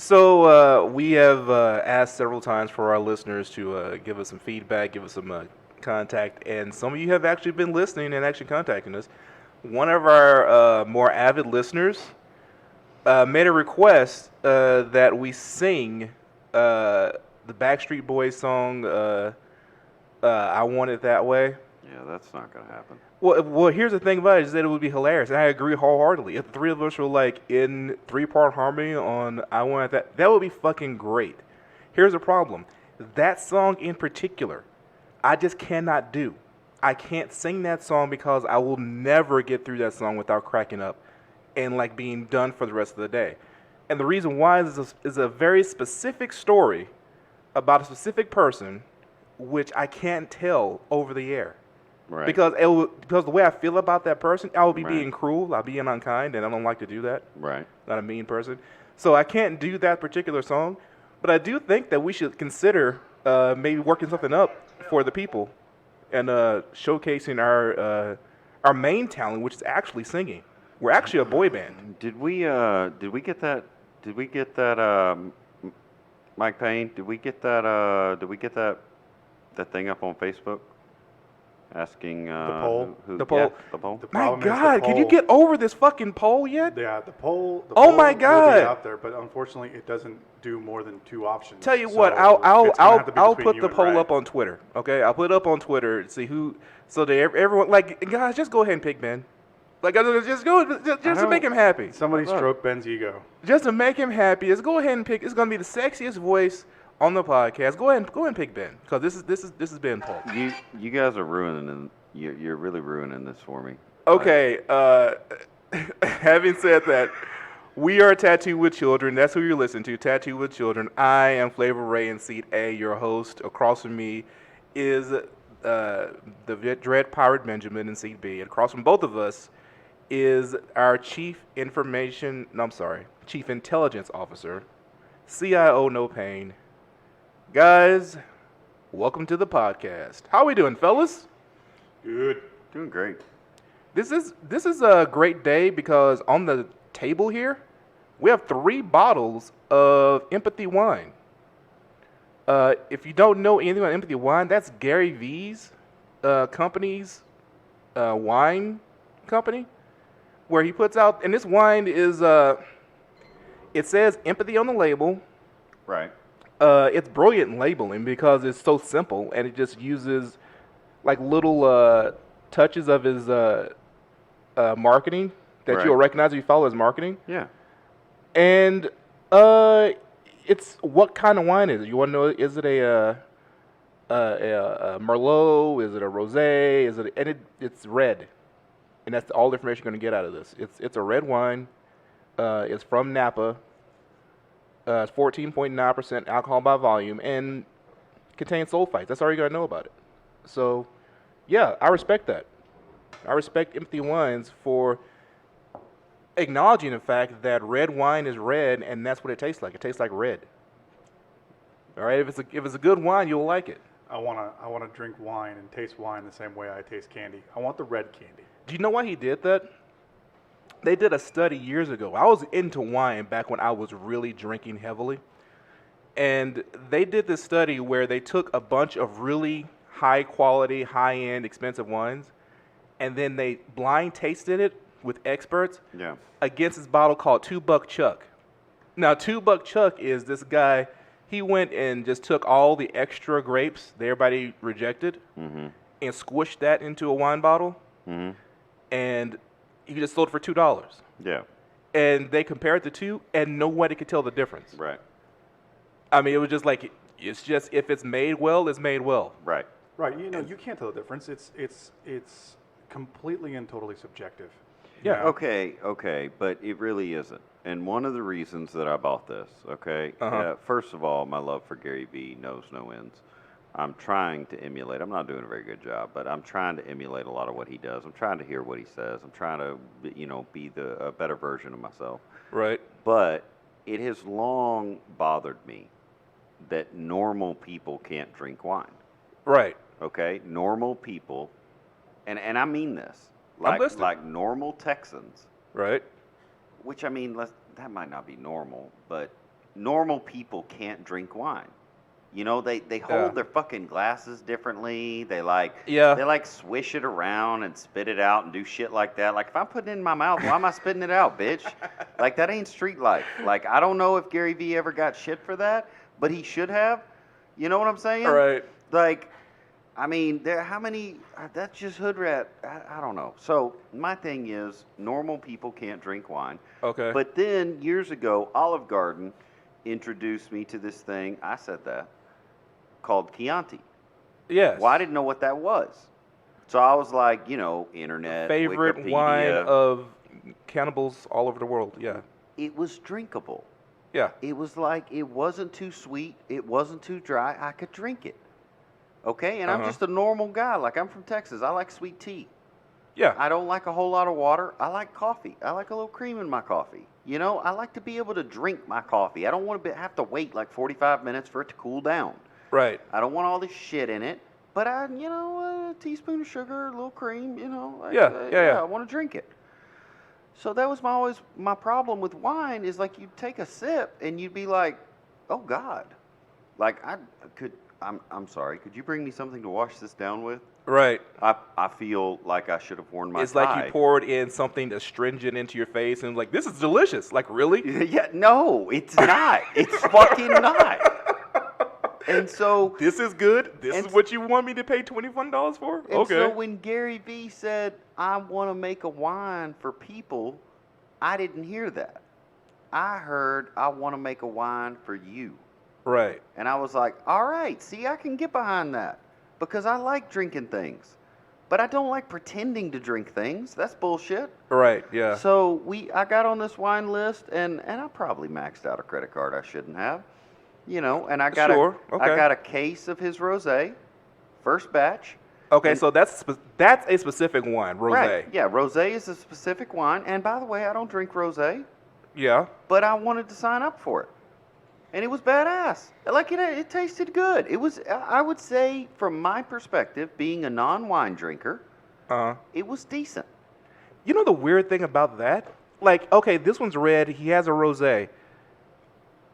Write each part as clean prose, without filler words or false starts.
So we have asked several times for our listeners to give us some feedback, give us some contact, and some of you have actually been listening and actually contacting us. One of our more avid listeners made a request that we sing the Backstreet Boys song "I Want It That Way." Yeah, that's not gonna happen. Well, here's the thing about it is that it would be hilarious, and I agree wholeheartedly. If the three of us were like in three-part harmony on "I Want That," that would be fucking great. Here's the problem: that song in particular, I just cannot do. I can't sing that song because I will never get through that song without cracking up and like being done for the rest of the day. And the reason why is a very specific story about a specific person, which I can't tell over the air. Right. Because the way I feel about that person, I would be Right. being cruel, I'll be being unkind, and I don't like to do that. Right. Not a mean person. So I can't do that particular song, but I do think that we should consider maybe working something up for the people and showcasing our main talent, which is actually singing. We're actually a boy band. Did we get that Mike Payne? Did we get that thing up on Facebook? Asking The poll? The poll. Yeah, the poll. The My problem is the God, can you poll- get over this fucking poll yet? Yeah, the poll. The Oh poll my will be God. out there, but unfortunately, it doesn't do more than 2 options. Tell you So what, it's gonna have to be I'll between put you the and poll Ray. up on Twitter. Okay, I'll put it up on Twitter and see who. So that everyone, like, guys, just go ahead and pick Ben. Like, just to make him happy. Somebody Look. stroke Ben's ego. Just to make him happy, just go ahead and pick. It's gonna be the sexiest voice on the podcast. Go ahead and pick Ben because this is Ben Paul. You guys are ruining. You're really ruining this for me. Okay, having said that, we are Tattoo with Children. That's who you're listening to, Tattoo with Children. I am Flavor Ray in seat A, your host. Across from me is the Dread Pirate Benjamin in seat B. And across from both of us is our Chief Intelligence Officer, CIO No Pain. Guys, welcome to the podcast. How we doing, fellas? Good. Doing great. This is a great day because on the table here we have 3 bottles of Empathy wine. If you don't know anything about Empathy wine, that's Gary V's company's wine company, where he puts out, and this wine is it says Empathy on the label. Right. It's brilliant labeling because it's so simple and it just uses like little touches of his marketing that Right. you'll recognize if you follow his marketing. Yeah. And it's what kind of wine is it? You want to know? Is it a Merlot? Is it a Rosé? It's red, and that's all the information you're going to get out of this. It's a red wine. It's from Napa. It's 14.9% alcohol by volume and contains sulfites. That's all you got to know about it. So, yeah, I respect that. I respect Empathy Wines for acknowledging the fact that red wine is red, and that's what it tastes like. It tastes like red. All right, if it's a good wine, you'll like it. I wanna drink wine and taste wine the same way I taste candy. I want the red candy. Do you know why he did that? They did a study years ago. I was into wine back when I was really drinking heavily. And they did this study where they took a bunch of really high quality, high end, expensive wines, and then they blind tasted it with experts Yeah. against this bottle called Two Buck Chuck. Now, Two Buck Chuck is this guy, he went and just took all the extra grapes that everybody rejected Mm-hmm. and squished that into a wine bottle, Mm-hmm. and he just sold it for $2. Yeah. And they compared the two, and nobody could tell the difference. Right. I mean, it was just like, it's just, if it's made well, it's made well. Right. Right. You can't tell the difference. It's completely and totally subjective. Yeah. Okay, but it really isn't. And one of the reasons that I bought this, okay, first of all, my love for Gary Vee knows no ends. I'm trying to emulate. I'm not doing a very good job, but I'm trying to emulate a lot of what he does. I'm trying to hear what he says. I'm trying to, be a better version of myself. Right. But it has long bothered me that normal people can't drink wine. Right. Okay, normal people, and I mean this, I'm listening. like normal Texans, Right. which I mean, that might not be normal, but normal people can't drink wine. You know, they hold their fucking glasses differently. They like swish it around and spit it out and do shit like that. Like if I'm putting it in my mouth, why am I spitting it out, bitch? Like that ain't street life. Like I don't know if Gary Vee ever got shit for that, but he should have. You know what I'm saying? Right. Like, I mean, how many? That's just hood rat. I don't know. So my thing is, normal people can't drink wine. Okay. But then years ago, Olive Garden introduced me to this thing. I said that called Chianti. Yes. Well, I didn't know what that was. So I was like, you know, internet, Favorite Wikipedia. wine of cannibals all over the world. Yeah. It was drinkable. Yeah. It was like, it wasn't too sweet. It wasn't too dry. I could drink it. Okay? And I'm just a normal guy. Like, I'm from Texas. I like sweet tea. Yeah. I don't like a whole lot of water. I like coffee. I like a little cream in my coffee. You know, I like to be able to drink my coffee. I don't want to have to wait like 45 minutes for it to cool down. Right. I don't want all this shit in it. But a teaspoon of sugar, a little cream, you know. Like, yeah. I want to drink it. So that was always my problem with wine is like you'd take a sip and you'd be like, oh God. Like I'm sorry, could you bring me something to wash this down with? Right. I feel like I should have worn my It's tie. like you poured in something astringent into your face and like, this is delicious. Like, really? Yeah, no, it's not. It's fucking not. And so This is good? This is what you want me to pay $21 for? And Okay. so when Gary Vee said, I want to make a wine for people, I didn't hear that. I heard, I want to make a wine for you. Right. And I was like, all right, see, I can get behind that because I like drinking things. But I don't like pretending to drink things. That's bullshit. Right, yeah. So I got on this wine list, and I probably maxed out a credit card I shouldn't have. You know, and I got I got a case of his Rosé, first batch. Okay, so that's a specific wine, Rosé. Right. Yeah, Rosé is a specific wine. And by the way, I don't drink Rosé, Yeah. but I wanted to sign up for it. And it was badass. Like it tasted good. It was, I would say, from my perspective, being a non-wine drinker, it was decent. You know the weird thing about that? Like, okay, this one's red. He has a rosé.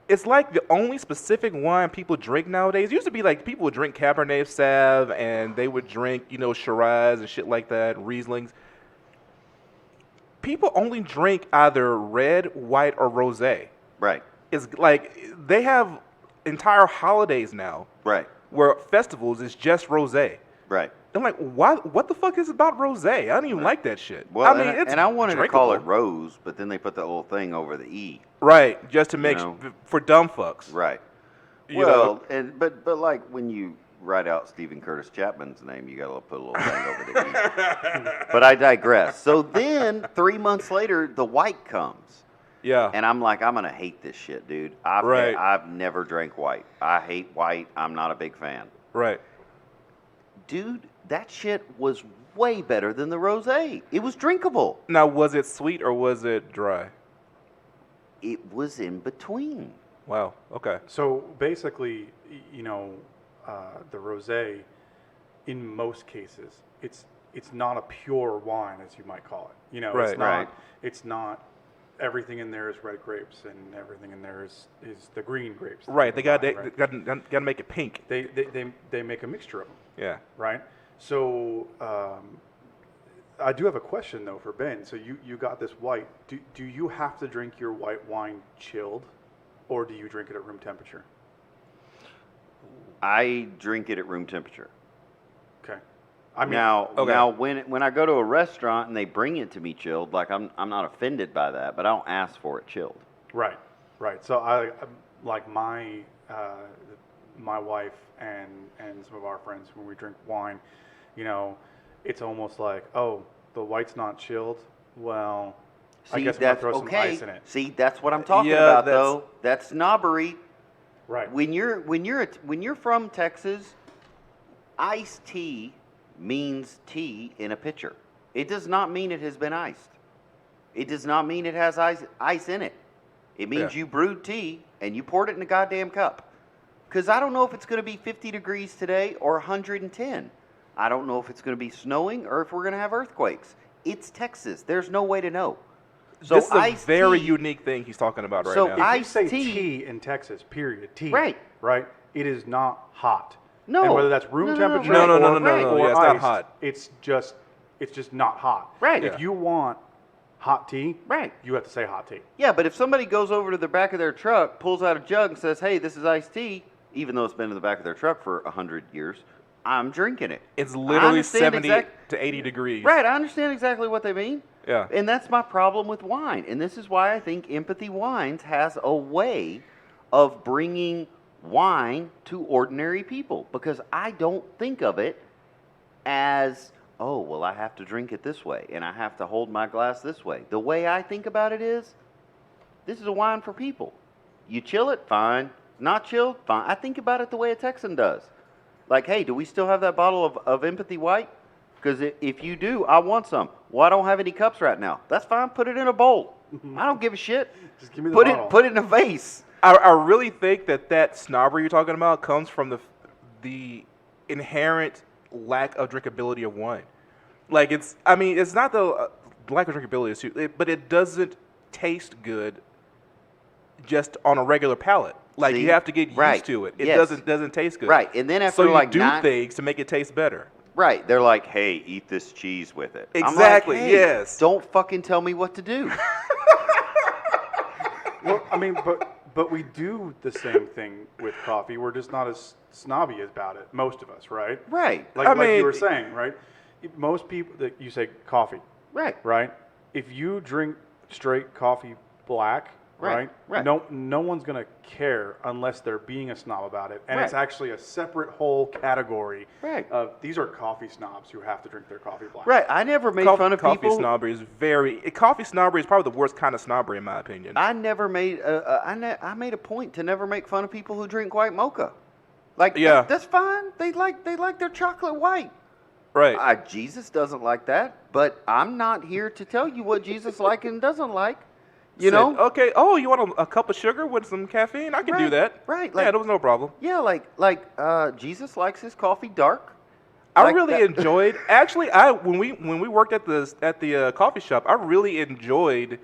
It's like the only specific wine people drink nowadays. It used to be like people would drink Cabernet Sauv and they would drink, Shiraz and shit like that, Rieslings. People only drink either red, white, or rosé. Right. It's like they have entire holidays now. Right. Where festivals is just rosé. Right. I'm like, what the fuck is about rosé? I don't even like that shit. Well, I mean, I wanted to call it drinkable. rose, but then they put that little thing over the E. Right, just to make for dumb fucks. Right. You Well, know? but like when you write out Stephen Curtis Chapman's name, you got to put a little thing over the E. But I digress. So then 3 months later, the white comes. Yeah. And I'm like, I'm going to hate this shit, dude. I've never drank white. I hate white. I'm not a big fan. Right. Dude, that shit was way better than the rosé. It was drinkable. Now, was it sweet or was it dry? It was in between. Wow. Okay. So basically, the rosé, in most cases, it's not a pure wine, as you might call it. Right. It's not. Everything in there is red grapes, and everything in there is the green grapes. Right. They got right? to make it pink. They make a mixture of them. Yeah. Right. So I do have a question though for Ben. So you got this white. Do you have to drink your white wine chilled, or do you drink it at room temperature? I drink it at room temperature. Okay. Now when I go to a restaurant and they bring it to me chilled, like I'm not offended by that, but I don't ask for it chilled. Right. So I like my wife and some of our friends, when we drink wine, it's almost like, oh, the white's not chilled. Well, I guess I'm gonna throw some ice in it. See, that's what I'm talking about, though. That's snobbery. Right. When you're from Texas, iced tea means tea in a pitcher. It does not mean it has been iced. It does not mean it has ice in it. It means you brewed tea and you poured it in a goddamn cup. Because I don't know if it's going to be 50 degrees today or 110. I don't know if it's going to be snowing or if we're going to have earthquakes. It's Texas. There's no way to know. So this is a iced very tea- unique thing he's talking about right So now. If you iced say tea- tea in Texas, period, tea, Right. right, it is not hot. No. And whether that's room No, temperature right. No, or, no, or yeah, it's not iced, hot. it's just not hot. Right. If Yeah. you want hot tea, Right. you have to say hot tea. Yeah, but if somebody goes over to the back of their truck, pulls out a jug, and says, "Hey, this is iced tea," even though it's been in the back of their truck for 100 years, I'm drinking it. It's I literally understand 70 to 80 degrees. Right, I understand exactly what they mean. Yeah. And that's my problem with wine. And this is why I think Empathy Wines has a way of bringing wine to ordinary people. Because I don't think of it as, oh, well, I have to drink it this way and I have to hold my glass this way. The way I think about it is, this is a wine for people. You chill it, fine. Not chilled, fine. I think about it the way a Texan does. Like, hey, do we still have that bottle of Empathy White? Because if you do, I want some. Well, I don't have any cups right now. That's fine. Put it in a bowl. I don't give a shit. Just give me the Put bottle. it in a vase. I really think that snobbery you're talking about comes from the inherent lack of drinkability of wine. Like it's not the lack of drinkability, but it doesn't taste good just on a regular palate. Like See? you have to get used Right. to it. It Yes. doesn't taste good. Right. And then after so you like do 9 things to make it taste better. Right. They're like, hey, eat this cheese with it. Exactly, I'm like, hey, yes. Don't fucking tell me what to do. Well, I mean, but we do the same thing with coffee. We're just not as snobby about it. Most of us, right? Right. Like mean- you were saying, right? Most people that you say coffee, Right. right? If you drink straight coffee black, Right, right. No one's gonna care unless they're being a snob about it, and it's Right. actually a separate whole category. Right. Of these are coffee snobs who have to drink their coffee black. Right. I never made fun of coffee people. snobbery is coffee snobbery is probably the worst kind of snobbery in my opinion. I never made. I made a point to never make fun of people who drink white mocha. Like, Yeah. that's fine. They like their chocolate white. Right. Jesus doesn't like that, but I'm not here to tell you what Jesus like and doesn't like. You Said, know? Okay. Oh, you want a cup of sugar with some caffeine? I can do Right, that. right, yeah, like- there was no problem. Yeah, like Jesus likes his coffee dark. I Like really that- enjoyed. Actually, when we worked at the coffee shop, I really enjoyed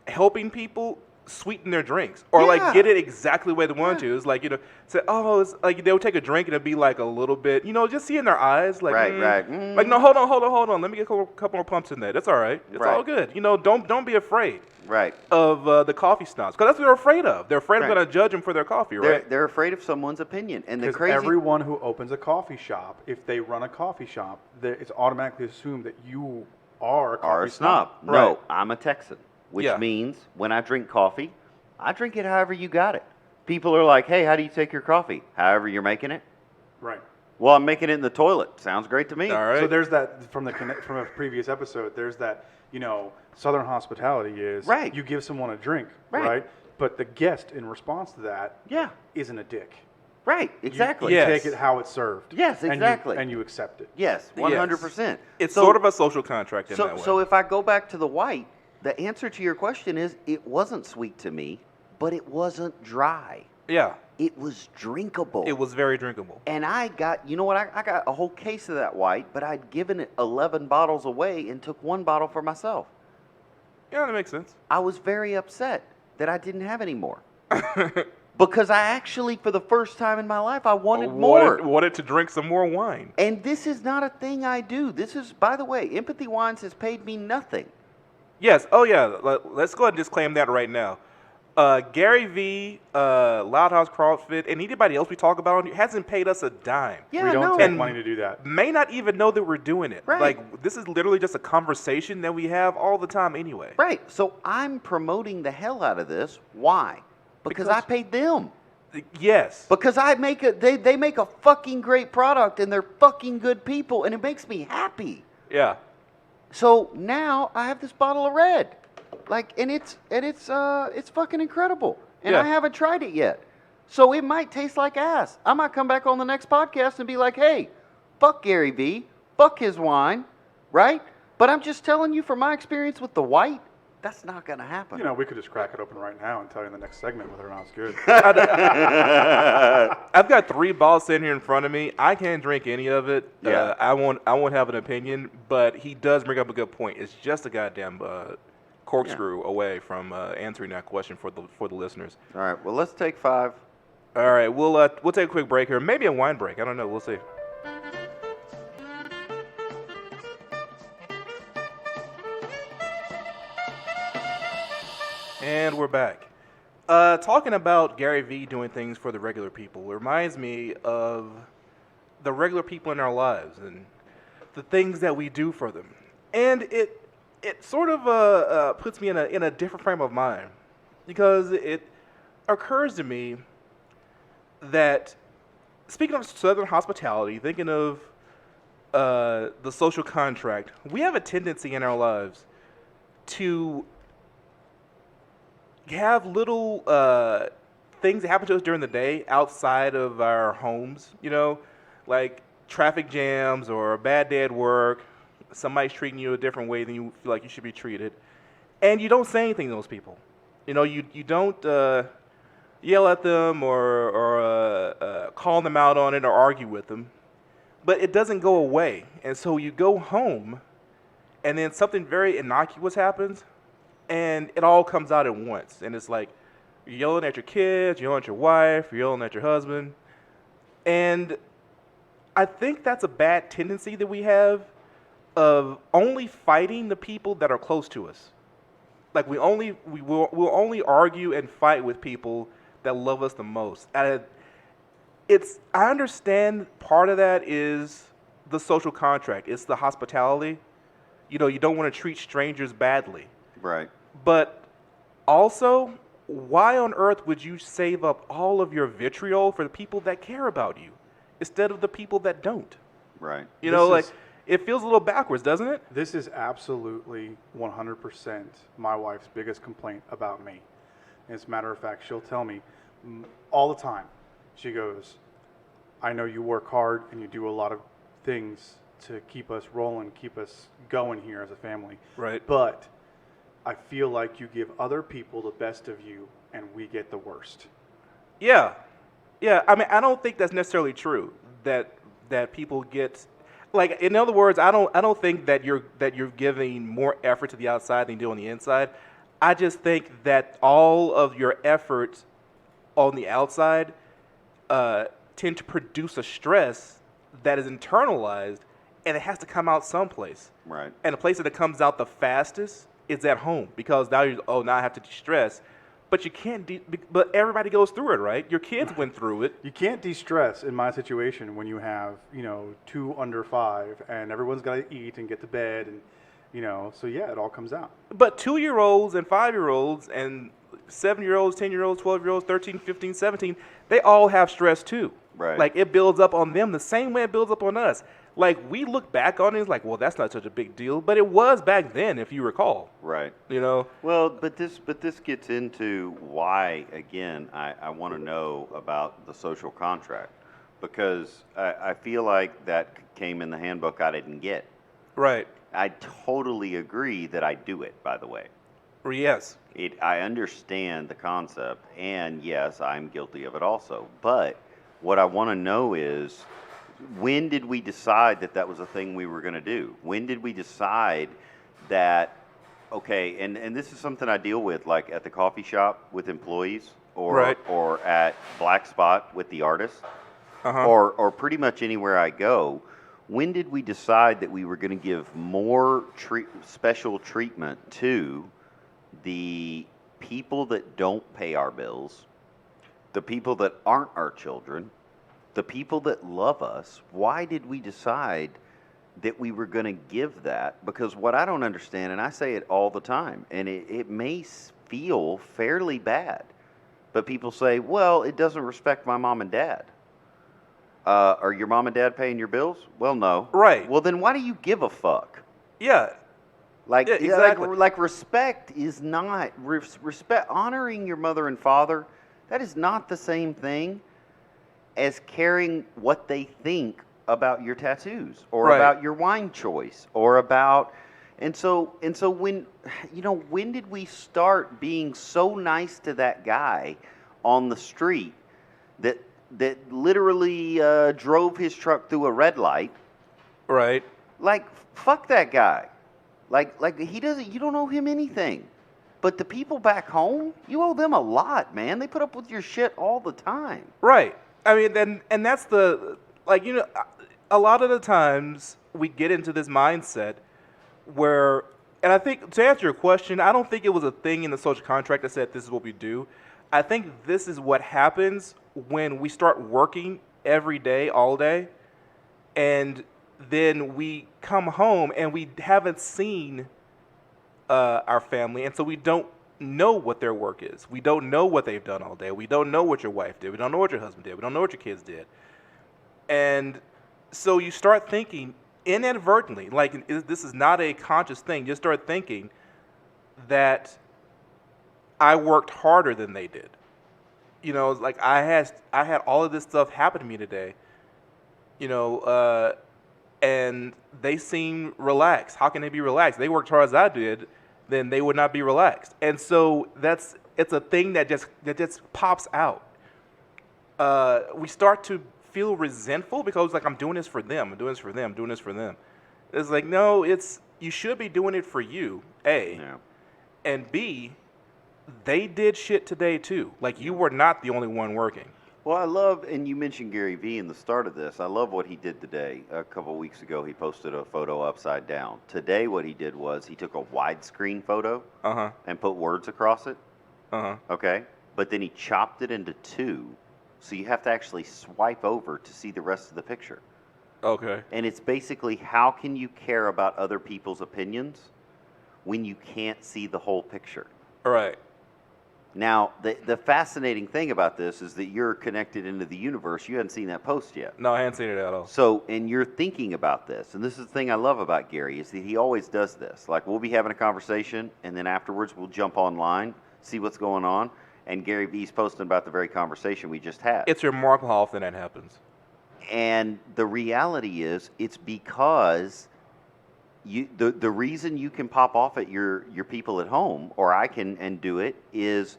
helping people sweeten their drinks or Yeah. like get it exactly the way they want Yeah. to. It's like say, oh, it's like they would take a drink and it'd be like a little bit, just see in their eyes, like Right, right. like no, hold on, let me get a couple more pumps in there. That's all right. It's Right. all good. Don't be afraid Right. of the coffee snobs because that's what they're afraid of. They're afraid Right. of going to judge them for their coffee, They're right? they're afraid of someone's opinion, and the Because crazy. everyone who opens a coffee shop, if they run a coffee shop, it's automatically assumed that you are a coffee are a snob. Right. No, I'm a Texan, which Yeah. means when I drink coffee, I drink it however you got it. People are like, hey, how do you take your coffee? However you're making it. Right. Well, I'm making it in the toilet. Sounds great to me. All right. So there's that from a previous episode. There's that Southern hospitality is Right. you give someone a drink, Right. right? But the guest in response to that Yeah. isn't a dick. Right. You- Exactly. You, Yes. take it how it's served. Yes, exactly. And you accept it. Yes, 100%. It's So- sort of a social contract in that way. So if I go back to the white, the answer to your question is it wasn't sweet to me, but it wasn't dry. yeah, It was drinkable. it was very drinkable. And I got, I got a whole case of that white, but I'd given it 11 bottles away and took 1 bottle for myself. Yeah, that makes sense. I was very upset that I didn't have any more. Because I actually, for the first time in my life, I wanted more. Wanted to drink some more wine. And this is not a thing I do. This is, by the way, Empathy Wines has paid me nothing. Yes. Oh, yeah. Let's go ahead and just claim that right now. Gary V, Loudhouse CrossFit, and anybody else we talk about on here hasn't paid us a dime. Yeah, we don't no. take And- money to do that. May not even know that we're doing it. Right. Like, this is literally just a conversation that we have all the time anyway. Right. So I'm promoting the hell out of this. Why? Because I Because- paid them. Yes. Because I make they make a fucking great product and they're fucking good people and it makes me happy. Yeah. So now I have this bottle of red. Like and it's fucking incredible. And I Yeah. haven't tried it yet. So it might taste like ass. I might come back on the next podcast and be like, "Hey, fuck Gary V, fuck his wine." Right? But I'm just telling you from my experience with the white, that's not going to happen. We could just crack it open right now and tell you in the next segment whether or not it's good. I've got 3 balls sitting here in front of me. I can't drink any of it. Yeah. I won't have an opinion, but he does bring up a good point. It's just a goddamn corkscrew away from answering that question for the listeners. All right. Well, let's take 5. All right, we'll take a quick break here, maybe a wine break. I don't know. We'll see. And we're back. Talking about Gary Vee doing things for the regular people reminds me of the regular people in our lives and the things that we do for them. And it sort of puts me in a different frame of mind because it occurs to me that, speaking of Southern hospitality, thinking of the social contract, we have a tendency in our lives to have little things that happen to us during the day outside of our homes, like traffic jams or a bad day at work, somebody's treating you a different way than you feel like you should be treated, and you don't say anything to those people. You don't yell at them or call them out on it or argue with them, but it doesn't go away. And so you go home, and then something very innocuous happens, and it all comes out at once. And it's like you're yelling at your kids, you're yelling at your wife, you're yelling at your husband. And I think that's a bad tendency that we have of only fighting the people that are close to us. Like we'll only argue and fight with people that love us the most. I understand part of that is the social contract. It's the hospitality. You don't want to treat strangers badly. Right. But also, why on earth would you save up all of your vitriol for the people that care about you instead of the people that don't? Right. It feels a little backwards, doesn't it? This is absolutely 100% my wife's biggest complaint about me. As a matter of fact, she'll tell me all the time. She goes, I know you work hard and you do a lot of things to keep us rolling, keep us going here as a family. Right. But I feel like you give other people the best of you and we get the worst. Yeah. Yeah. I mean, I don't think that's necessarily true that people get, like, in other words, I don't think that you're giving more effort to the outside than you do on the inside. I just think that all of your efforts on the outside tend to produce a stress that is internalized, and it has to come out someplace. Right. And the place that it comes out the fastest is at home, because now now I have to de-stress. But you can't, but everybody goes through it, right? Your kids went through it. You can't de-stress in my situation when you have, 2 under 5 and everyone's got to eat and get to bed and, so yeah, it all comes out. But 2-year-olds and 5-year-olds and 7-year-olds, 10-year-olds, 12-year-olds, 13, 15, 17, they all have stress too. Right. Like, it builds up on them the same way it builds up on us. Like, we look back on it, it's like, well, that's not such a big deal, but it was back then, if you recall. Right. Well, but this gets into why, again, I want to know about the social contract, because I feel like that came in the handbook I didn't get. Right. I totally agree that I do it, by the way. Yes. I understand the concept, and yes, I'm guilty of it also. But what I want to know is, when did we decide that was a thing we were going to do? When did we decide that, okay, and this is something I deal with, like at the coffee shop with employees, or at Black Spot with the artists, or pretty much anywhere I go. When did we decide that we were going to give more special treatment to the people that don't pay our bills, the people that aren't our children, the people that love us? Why did we decide that we were going to give that? Because what I don't understand, and I say it all the time, and it may feel fairly bad, but people say, well, it doesn't respect my mom and dad. Are your mom and dad paying your bills? Well, no. Right. Well, then why do you give a fuck? Yeah. Like, yeah, exactly. like respect is not, respect, honoring your mother and father, that is not the same thing as caring what they think about your tattoos or about your wine choice or about, and so when, when did we start being so nice to that guy on the street that literally drove his truck through a red light? Right. Like, fuck that guy. Like he doesn't, you don't owe him anything. But the people back home, you owe them a lot, man. They put up with your shit all the time. Right. I mean, and that's the like a lot of the times we get into this mindset where, and I think to answer your question, I don't think it was a thing in the social contract that said this is what we do. I think this is what happens when we start working every day, all day, and then we come home and we haven't seen our family, and so we don't know what their work is. We don't know what they've done all day. We don't know what your wife did. We don't know what your husband did. We don't know what your kids did. And so you start thinking inadvertently, like this is not a conscious thing. You start thinking that I worked harder than they did. Like I had all of this stuff happen to me today. And they seem relaxed. How can they be relaxed? They worked hard as I did, then they would not be relaxed. And so it's a thing that just pops out. We start to feel resentful because like I'm doing this for them. I'm doing this for them. I'm doing this for them. It's like no, you should be doing it for you. A, Yeah. and B, they did shit today too. Like you were not the only one working. Well, I love, and you mentioned Gary Vee in the start of this. I love what he did today. A couple of weeks ago, he posted a photo upside down. Today, what he did was he took a widescreen photo and put words across it. Okay? But then he chopped it into two, so you have to actually swipe over to see the rest of the picture. Okay. And it's basically how can you care about other people's opinions when you can't see the whole picture? All right. Now, the fascinating thing about this is that you're connected into the universe. You hadn't seen that post yet. No, I hadn't seen it at all. So, and you're thinking about this, and this is the thing I love about Gary, is that he always does this. Like, we'll be having a conversation, and then afterwards we'll jump online, see what's going on, and Gary Vee's posting about the very conversation we just had. It's remarkable how often that happens. And the reality is, it's because the reason you can pop off at your people at home, or I can and do it, is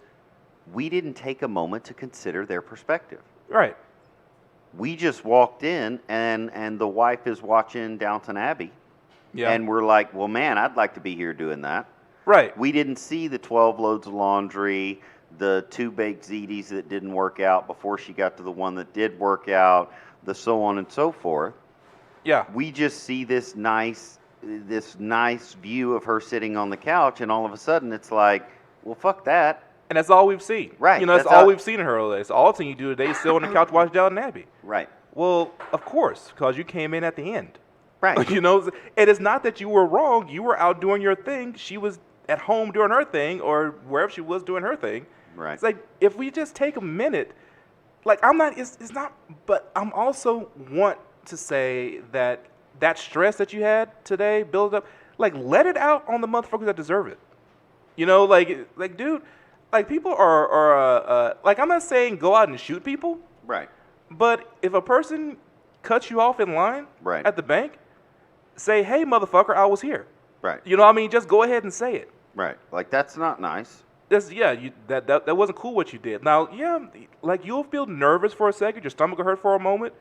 we didn't take a moment to consider their perspective. Right. We just walked in, and the wife is watching Downton Abbey. Yeah. And we're like, well, man, I'd like to be here doing that. Right. We didn't see the 12 loads of laundry, the 2 baked ziti that didn't work out before she got to the one that did work out, the so on and so forth. Yeah. We just see this nice view of her sitting on the couch, and all of a sudden it's like, well, fuck that. And that's all we've seen. Right. That's all we've seen in her all day. It's all I've seen you do today is sit on the couch watch Downton Abbey. Right. Well, of course, because you came in at the end. Right. And it's not that you were wrong. You were out doing your thing. She was at home doing her thing, or wherever she was doing her thing. Right. It's like, if we just take a minute, like it's not, but I'm also want to say that stress that you had today build up, like let it out on the motherfuckers that deserve it. Like dude, like people are like, I'm not saying go out and shoot people. Right. But if a person cuts you off in line Right. at the bank, say, hey, motherfucker, I was here. Right. You know what I mean? Just go ahead and say it. Right. Like, that's not nice. That wasn't cool what you did. Now, yeah, like you'll feel nervous for a second, your stomach will hurt for a moment,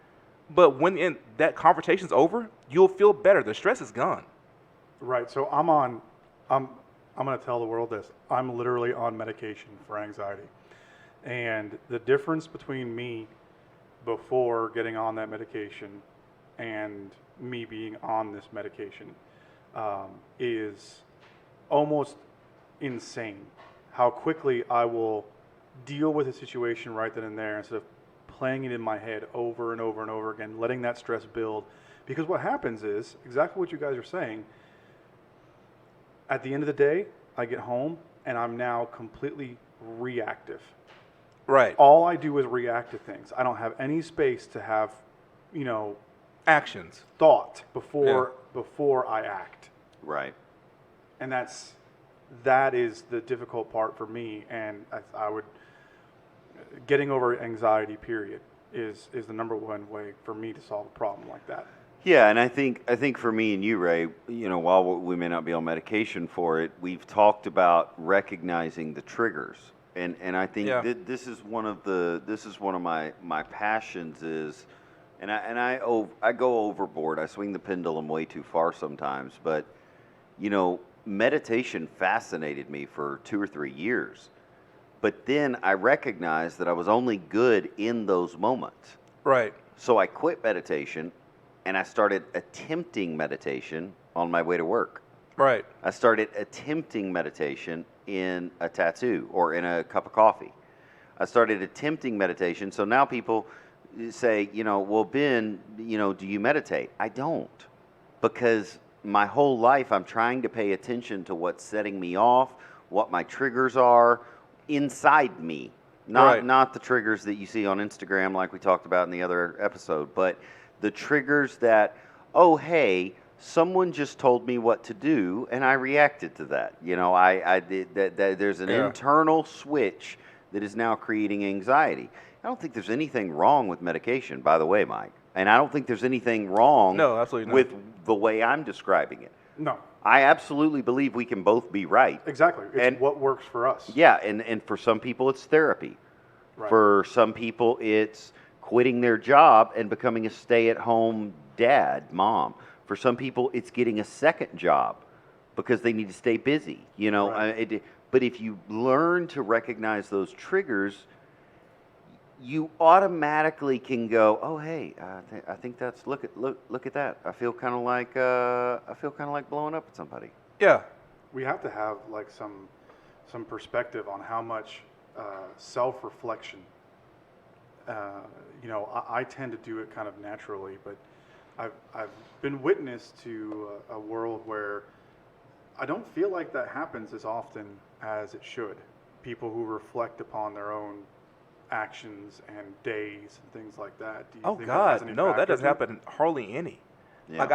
but when that confrontation's over, you'll feel better. The stress is gone. Right. So I'm going to tell the world this. I'm literally on medication for anxiety. And the difference between me before getting on that medication and me being on this medication is almost insane. How quickly I will deal with a situation right then and there instead of playing it in my head over and over and over again, letting that stress build. Because what happens is exactly what you guys are saying. At the end of the day, I get home and I'm now completely reactive. Right. All I do is react to things. I don't have any space to have, Actions. thought before I act. Right. And that is the difficult part for me. And I would, getting over anxiety, period, is the number one way for me to solve a problem like that. Yeah, and I think for me and you, Ray, while we may not be on medication for it, we've talked about recognizing the triggers, and I think this is one of my passions is, and I go overboard. I swing the pendulum way too far sometimes, but meditation fascinated me for 2 or 3 years. But then I recognized that I was only good in those moments. Right. So I quit meditation and I started attempting meditation on my way to work. Right. I started attempting meditation in a tattoo or in a cup of coffee. I started attempting meditation. So now people say, well, Ben, do you meditate? I don't. Because my whole life I'm trying to pay attention to what's setting me off, what my triggers are inside me. Not the triggers that you see on Instagram like we talked about in the other episode, but the triggers that, oh, hey, someone just told me what to do and I reacted to that. I did that. There's an internal switch that is now creating anxiety. I don't think there's anything wrong with medication, by the way, Mike. And I don't think there's anything wrong with the way I'm describing it. No. I absolutely believe we can both be right. Exactly. It's what works for us. Yeah, and for some people it's therapy. Right. For some people it's quitting their job and becoming a stay-at-home dad, mom. For some people it's getting a second job because they need to stay busy. Right. But if you learn to recognize those triggers, you automatically can go, oh, hey, I think that's look at that. I feel kind of like blowing up at somebody. Yeah. We have to have like some perspective on how much self-reflection. I tend to do it kind of naturally, but I've been witness to a world where I don't feel like that happens as often as it should. People who reflect upon their own actions and days and things like that. Do you think that has any no, that doesn't factors happen hardly any. Yeah. Like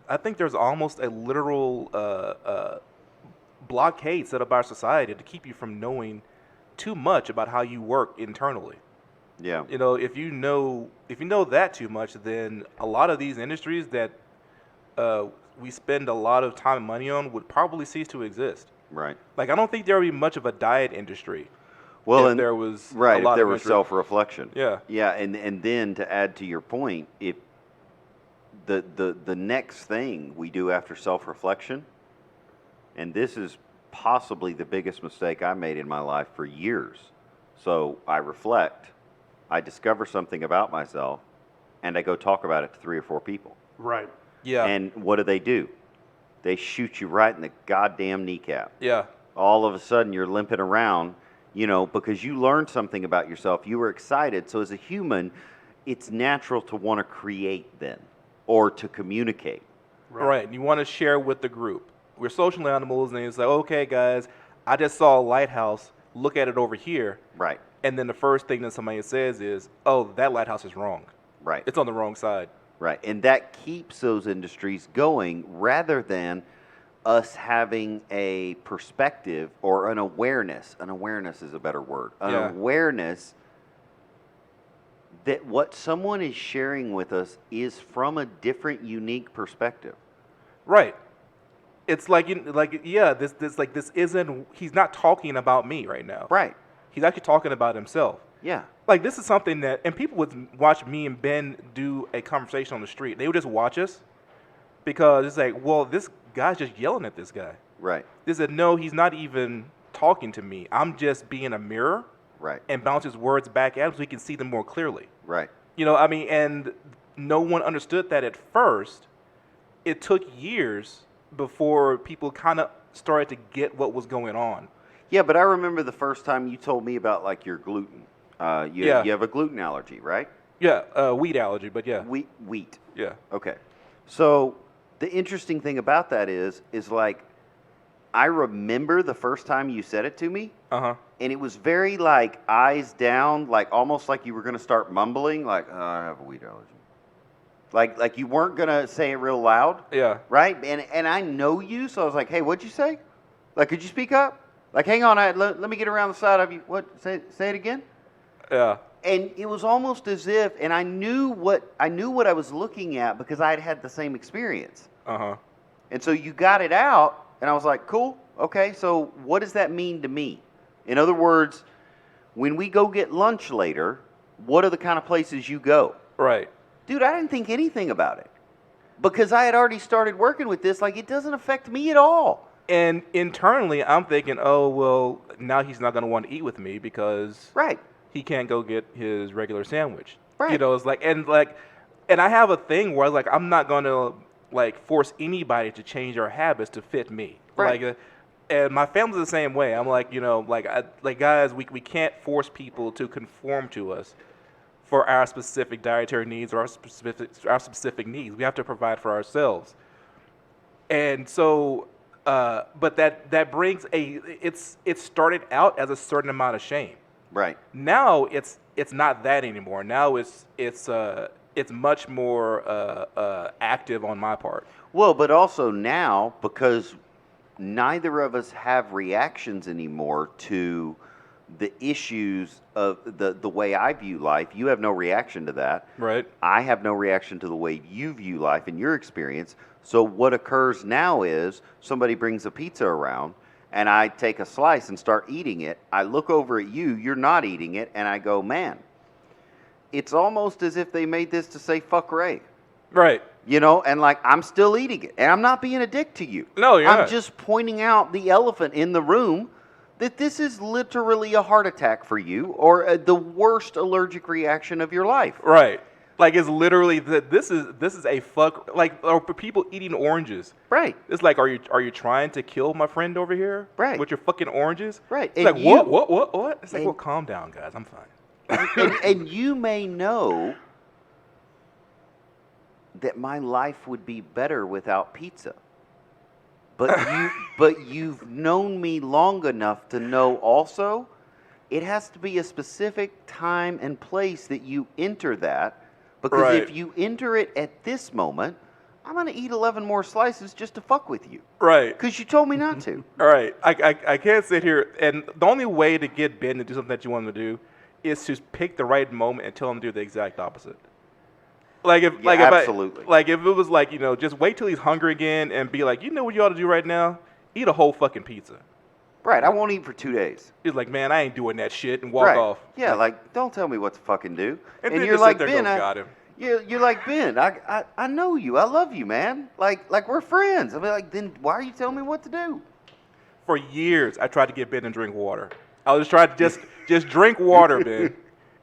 I think there's almost a literal blockade set up by our society to keep you from knowing too much about how you work internally. Yeah. If you know that too much, then a lot of these industries that we spend a lot of time and money on would probably cease to exist. Right. Like I don't think there would be much of a diet industry. Well, if there was right, a lot if there of was self-reflection. Yeah. Yeah, and then to add to your point, if the next thing we do after self-reflection, and this is possibly the biggest mistake I made in my life for years. So I reflect, I discover something about myself, and I go talk about it to 3 or 4 people. Right. Yeah. And what do? They shoot you right in the goddamn kneecap. Yeah. All of a sudden you're limping around, because you learned something about yourself. You were excited. So as a human, it's natural to want to create then or to communicate. Right. And you want to share with the group. We're social animals, and it's like, okay, guys, I just saw a lighthouse. Look at it over here. Right. And then the first thing that somebody says is, oh, that lighthouse is wrong. Right. It's on the wrong side. Right. And that keeps those industries going rather than us having a perspective or an awareness. An awareness is a better word. An awareness that what someone is sharing with us is from a different, unique perspective. Right. It's this isn't, he's not talking about me right now. Right. He's actually talking about himself. Yeah. Like, this is something that, and people would watch me and Ben do a conversation on the street. They would just watch us because it's like, well, this guy's just yelling at this guy. Right. They said, no, he's not even talking to me. I'm just being a mirror. Right. And bounce his words back at him so he can see them more clearly. Right. And no one understood that at first. It took years before people kind of started to get what was going on. Yeah, but I remember the first time you told me about, like, your gluten. You have a gluten allergy, right? Yeah, wheat allergy, but yeah. Wheat. Yeah. Okay. So the interesting thing about that is like, I remember the first time you said it to me. Uh-huh. And it was very, like, eyes down, like almost like you were going to start mumbling, like, oh, I have a wheat allergy. Like you weren't going to say it real loud. Yeah. Right? And I know you, so I was like, hey, what'd you say? Like, could you speak up? Like, hang on, let me get around the side of you. What? Say it again? Yeah. And it was almost as if, and I knew what I was looking at because I had had the same experience. Uh-huh. And so you got it out, and I was like, cool, okay, so what does that mean to me? In other words, when we go get lunch later, what are the kind of places you go? Right. Dude, I didn't think anything about it. because I had already started working with this. Like, it doesn't affect me at all. And internally, I'm thinking, oh, well, now he's not going to want to eat with me because Right. he can't go get his regular sandwich. Right. It's and I have a thing where like I'm not going to like force anybody to change their habits to fit me. Right. And my family's the same way. I'm like, guys, we can't force people to conform to us for our specific dietary needs or our specific needs. We have to provide for ourselves. And so, but that brings it started out as a certain amount of shame. Right. Now it's not that anymore. Now it's much more active on my part. Well, but also now, because neither of us have reactions anymore to the issues of the way I view life. You have no reaction to that. Right. I have no reaction to the way you view life and your experience. So what occurs now is somebody brings a pizza around and I take a slice and start eating it. I look over at you, you're not eating it, and I go, man, it's almost as if they made this to say fuck Ray. Right. And like, I'm still eating it. And I'm not being a dick to you. No, you're I'm not. just pointing out the elephant in the room that this is literally a heart attack for you or the worst allergic reaction of your life. Right. Like it's literally this is a fuck or for people eating oranges. Right. It's like are you trying to kill my friend over here? Right. With your fucking oranges? Right. It's And like what? It's like, well, calm down, guys. I'm fine. and you may know that my life would be better without pizza. But you've known me long enough to know also it has to be a specific time and place that you enter that. Because Right. if you enter it at this moment, I'm going to eat 11 more slices just to fuck with you. Right. Because you told me not to. All right. I can't sit here and the only way to get Ben to do something that you want him to do is to pick the right moment and tell him to do the exact opposite. Absolutely. If it was like, just wait till he's hungry again and be like, you know what you ought to do right now? Eat a whole fucking pizza. Right, I won't eat for 2 days. He's like, man, I ain't doing that shit, and walk Right. off. Yeah, like, don't tell me what to fucking do. And then you're just like, sit there Ben, and go, got him. You're like, Ben, I know you. I love you, man. Like we're friends. I mean, like, then why are you telling me what to do? For years, I tried to get Ben to drink water. I was trying to just drink water, Ben.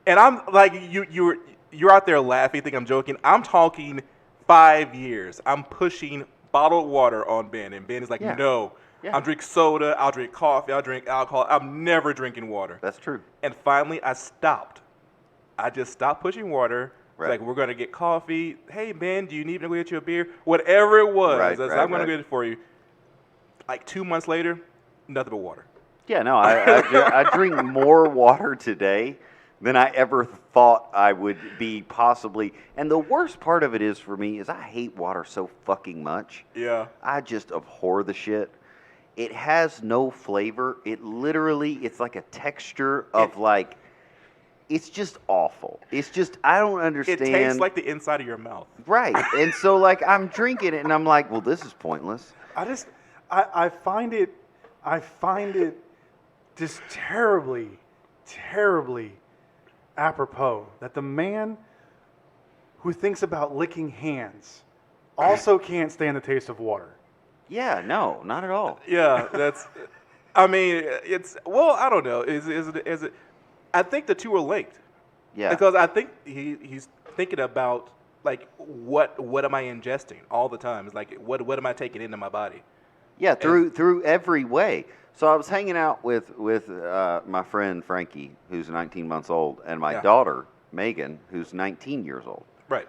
And I'm like, you're out there laughing, think I'm joking. I'm talking 5 years. I'm pushing bottled water on Ben, and Ben is like, Yeah. no. Yeah. I'll drink soda, I'll drink coffee, I'll drink alcohol. I'm never drinking water. That's true. And finally, I stopped. I just stopped pushing water. Right. Like, we're going to get coffee. Hey, Ben, do you need me to go get you a beer? Whatever it was, Right, I said, right, I'm going right. to get it for you. Like 2 months later, nothing but water. Yeah, no, I drink more water today than I ever thought I would be possibly. And the worst part of it is for me is I hate water so fucking much. Yeah. I just abhor the shit. It has no flavor. It's like a texture of like, it's just awful. It's just, I don't understand. It tastes like the inside of your mouth. Right. And so like I'm drinking it and I'm like, well, this is pointless. I find it just terribly apropos that the man who thinks about licking hands also can't stand the taste of water. Yeah, no, not at all. Yeah, I mean, I don't know. Is it, I think the two are linked. Yeah. Because I think he's thinking about, like, what am I ingesting all the time? It's like, what am I taking into my body? Yeah, through every way. So I was hanging out with my friend Frankie, who's 19 months old, and my daughter Megan, who's 19 years old. Right.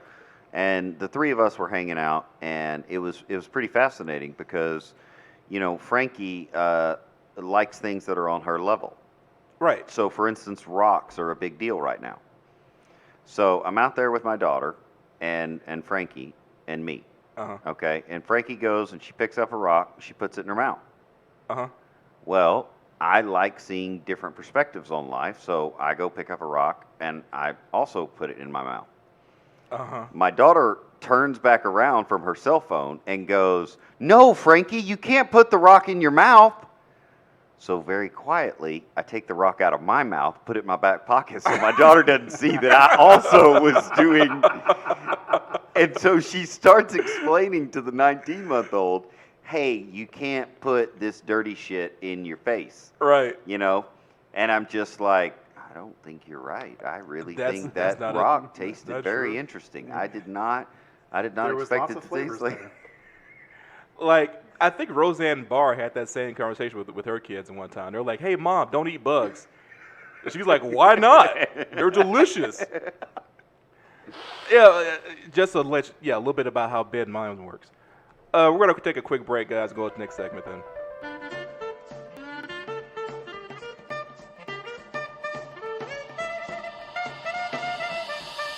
And the three of us were hanging out, and it was pretty fascinating because, Frankie likes things that are on her level. Right. So, for instance, rocks are a big deal right now. So I'm out there with my daughter and Frankie and me. Uh-huh. Okay, and Frankie goes and she picks up a rock, she puts it in her mouth. Uh-huh. Well, I like seeing different perspectives on life, so I go pick up a rock and I also put it in my mouth. Uh-huh. My daughter turns back around from her cell phone and goes, "No, Frankie, you can't put the rock in your mouth." So very quietly, I take the rock out of my mouth, put it in my back pocket so my daughter doesn't see that I also was doing And so she starts explaining to the 19-month-old, hey, you can't put this dirty shit in your face. Right. You know? And I'm just like, I don't think you're right. I really think that rock tasted very interesting. I did not expect it to taste like. Like, I think Roseanne Barr had that same conversation with her kids at one time. They're like, "Hey, Mom, don't eat bugs." And she's like, "Why not? They're delicious." Yeah, just to let a little bit about how bed mind works. We're gonna take a quick break, guys. Go to the next segment then.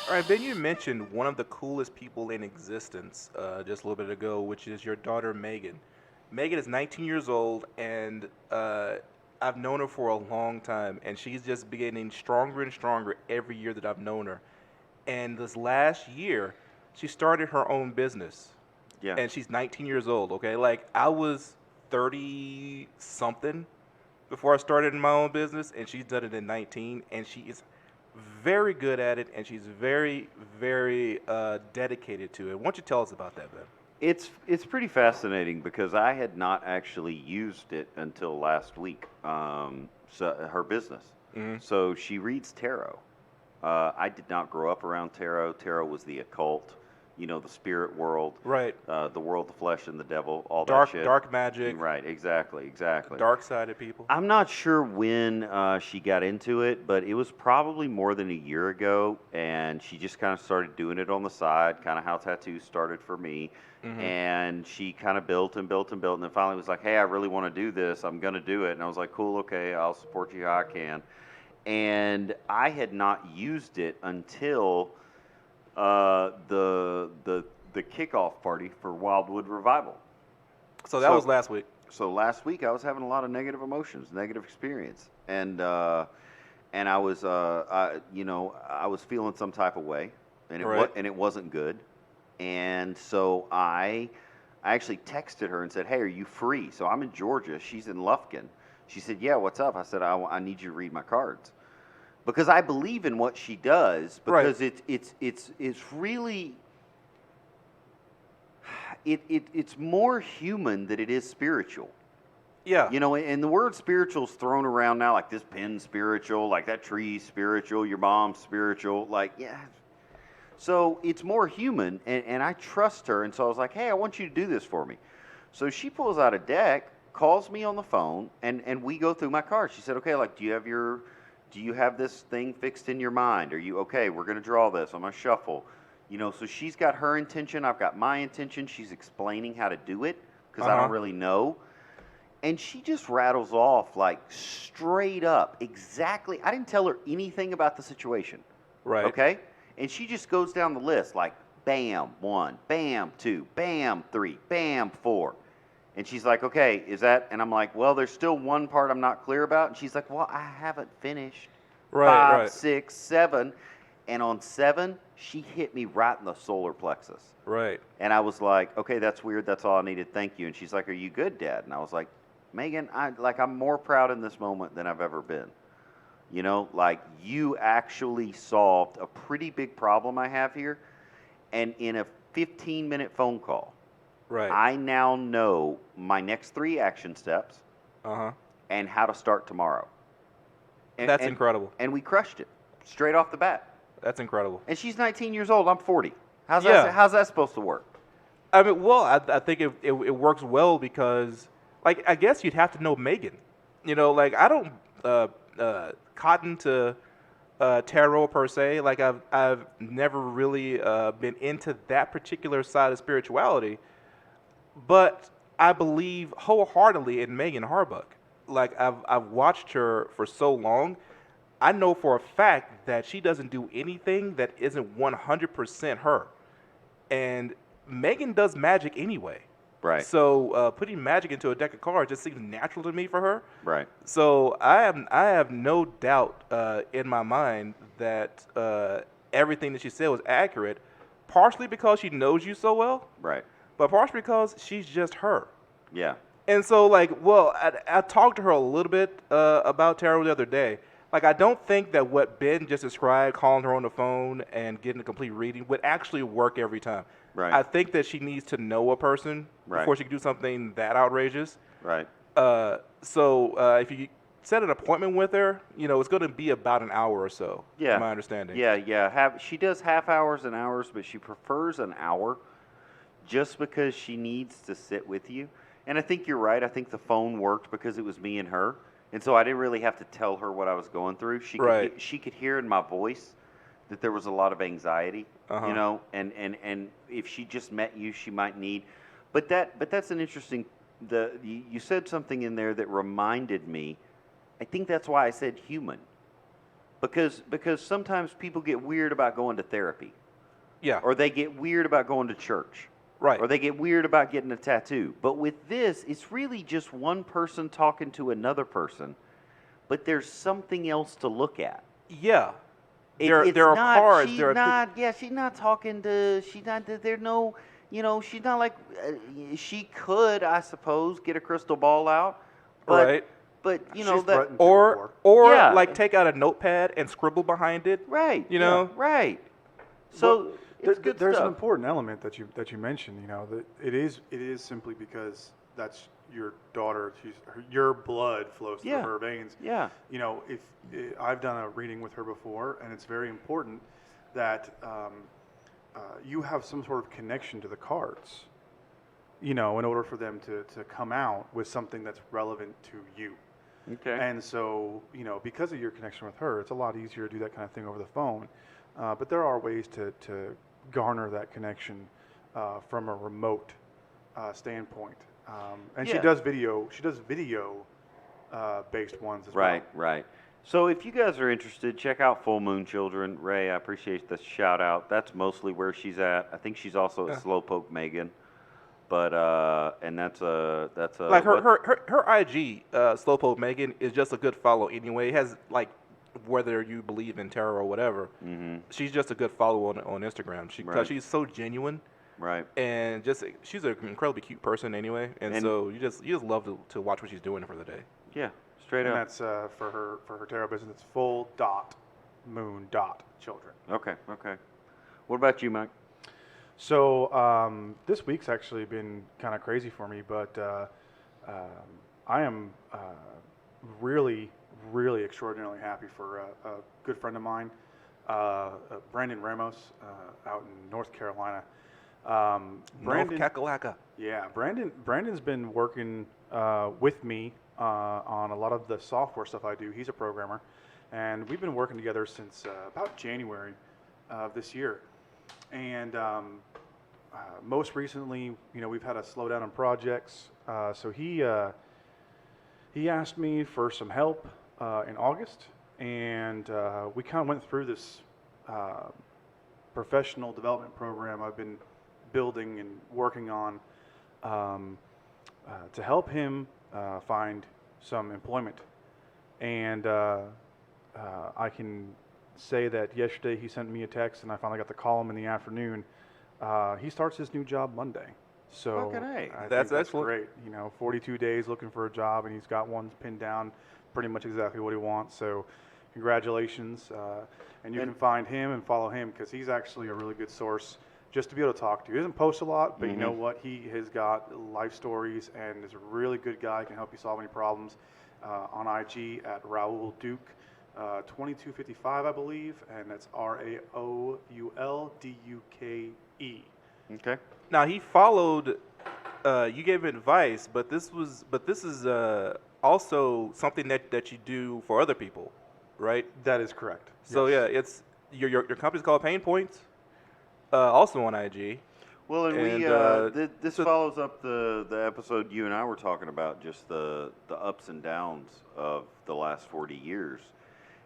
All right, Ben, you mentioned one of the coolest people in existence just a little bit ago, which is your daughter, Megan. Megan is 19 years old, and I've known her for a long time, and she's just getting stronger and stronger every year that I've known her. And this last year, she started her own business. Yeah. And she's 19 years old, okay? Like, I was 30-something before I started in my own business, and she's done it in 19, and she is very good at it, and she's very, very dedicated to it. Why don't you tell us about that, Ben? It's pretty fascinating because I had not actually used it until last week. So her business. Mm-hmm. So she reads tarot. I did not grow up around tarot. Tarot was the occult, the spirit world, Right. The world, the flesh, and the devil, all Dark, that shit. dark magic. Right. Exactly. Dark-sided people. I'm not sure when she got into it, but it was probably more than a year ago, and she just kind of started doing it on the side, kind of how tattoos started for me. Mm-hmm. And she kind of built and built and built, and then finally was like, hey, I really want to do this. I'm going to do it. And I was like, cool, okay, I'll support you how I can. And I had not used it until the kickoff party for Wildwood Revival. So that was last week. So last week I was having a lot of negative emotions, negative experience, and I was I was feeling some type of way, and it wasn't good, and so I actually texted her and said, hey, are you free? So I'm in Georgia, she's in Lufkin. She said, yeah, what's up? I said, I need you to read my cards, because I believe in what she does, because it's really. It's more human than it is spiritual. Yeah. And the word spiritual is thrown around now, like this pen's spiritual, like that tree's spiritual, your mom's spiritual, like, yeah. So it's more human, and I trust her, and so I was like, hey, I want you to do this for me. So she pulls out a deck, calls me on the phone, and we go through my cards. She said, okay, like, do you have this thing fixed in your mind? Are you, okay, we're going to draw this, I'm going to shuffle. So she's got her intention, I've got my intention. She's explaining how to do it because I don't really know. And she just rattles off, like, straight up, exactly. I didn't tell her anything about the situation. Right. Okay? And she just goes down the list, like, bam, 1, bam, 2, bam, 3, bam, 4. And she's like, okay, is that? And I'm like, well, there's still one part I'm not clear about. And she's like, well, I haven't finished 5, 6, 7. And on 7, she hit me right in the solar plexus. Right. And I was like, okay, that's weird. That's all I needed. Thank you. And she's like, are you good, Dad? And I was like, Megan, I'm more proud in this moment than I've ever been. Like, you actually solved a pretty big problem I have here. And in a 15-minute phone call, right, I now know my next 3 action steps and how to start tomorrow. That's incredible. And we crushed it straight off the bat. That's incredible. And she's 19 years old. I'm 40. How's that supposed to work? I mean, well, I think it works well because, like, I guess you'd have to know Megan. Like, I don't cotton to tarot per se. Like, I've never really been into that particular side of spirituality, but I believe wholeheartedly in Megan Harbuck. Like, I've watched her for so long. I know for a fact that she doesn't do anything that isn't 100% her. And Megan does magic anyway. Right. So putting magic into a deck of cards just seems natural to me for her. Right. So I have no doubt in my mind that everything that she said was accurate, partially because she knows you so well. Right. But partially because she's just her. Yeah. And so, like, well, I talked to her a little bit about tarot the other day. Like, I don't think that what Ben just described, calling her on the phone and getting a complete reading, would actually work every time. Right. I think that she needs to know a person Right. before she can do something that outrageous. Right. So if you set an appointment with her, it's going to be about an hour or so. Yeah. My understanding. Yeah. She does half hours and hours, but she prefers an hour just because she needs to sit with you. And I think you're right. I think the phone worked because it was me and her. And so I didn't really have to tell her what I was going through. She could hear in my voice that there was a lot of anxiety, and if she just met you, she might need. But that's an interesting. You said something in there that reminded me. I think that's why I said human, because sometimes people get weird about going to therapy. Yeah. Or they get weird about going to church. Right. Or they get weird about getting a tattoo. But with this, it's really just one person talking to another person, but there's something else to look at. Yeah. There are cards. She's not talking to. She's not. There's no. She's not like. She could, I suppose, get a crystal ball out. But, right. But She's that. or like take out a notepad and scribble behind it. Right. Right. So it's good there's stuff. an important element that you mentioned. That it is simply because that's your daughter. Your blood flows through her veins. Yeah. If I've done a reading with her before, and it's very important that you have some sort of connection to the cards. In order for them to come out with something that's relevant to you. Okay. And so, because of your connection with her, it's a lot easier to do that kind of thing over the phone. But there are ways to garner that connection from a remote standpoint. And she does video. She does video based ones as well. Right. So if you guys are interested, check out Full Moon Children. Ray, I appreciate the shout out. That's mostly where she's at. I think she's also at Slowpoke Megan. But and that's like her IG Slowpoke Megan is just a good follow anyway. It has like whether you believe in tarot or whatever, she's just a good follow on Instagram. Because she's so genuine, right? And she's an incredibly cute person anyway. And so you just love to watch what she's doing for the day. Yeah, straight up. And that's for her tarot business. It's Full.Moon Children. Okay. What about you, Mike? So this week's actually been kind of crazy for me, but I am really, really extraordinarily happy for a good friend of mine, Brandon Ramos, out in North Carolina. Brandon, North Kakalaka. Yeah, Brandon's been working with me on a lot of the software stuff I do. He's a programmer, and we've been working together since about January of this year. And most recently, we've had a slowdown in projects. So he asked me for some help in August, and we kind of went through this professional development program I've been building and working on to help him find some employment. And I can say that yesterday he sent me a text, and I finally got to call him in the afternoon. He starts his new job Monday. So that's great. 42 days looking for a job, and he's got one pinned down, pretty much exactly what he wants. So congratulations. And you can find him and follow him because he's actually a really good source just to be able to talk to. He doesn't post a lot, but you know what? He has got life stories and is a really good guy, can help you solve any problems. On IG at Raoul Duke. 2255, I believe, and that's RAOULDUKE. Okay. Now he followed. You gave advice, but this is also something that you do for other people, right? That is correct. So yes. Yeah, it's your company's called Pain Points, also on IG. Well, and this follows up the episode you and I were talking about, just the ups and downs of the last 40 years.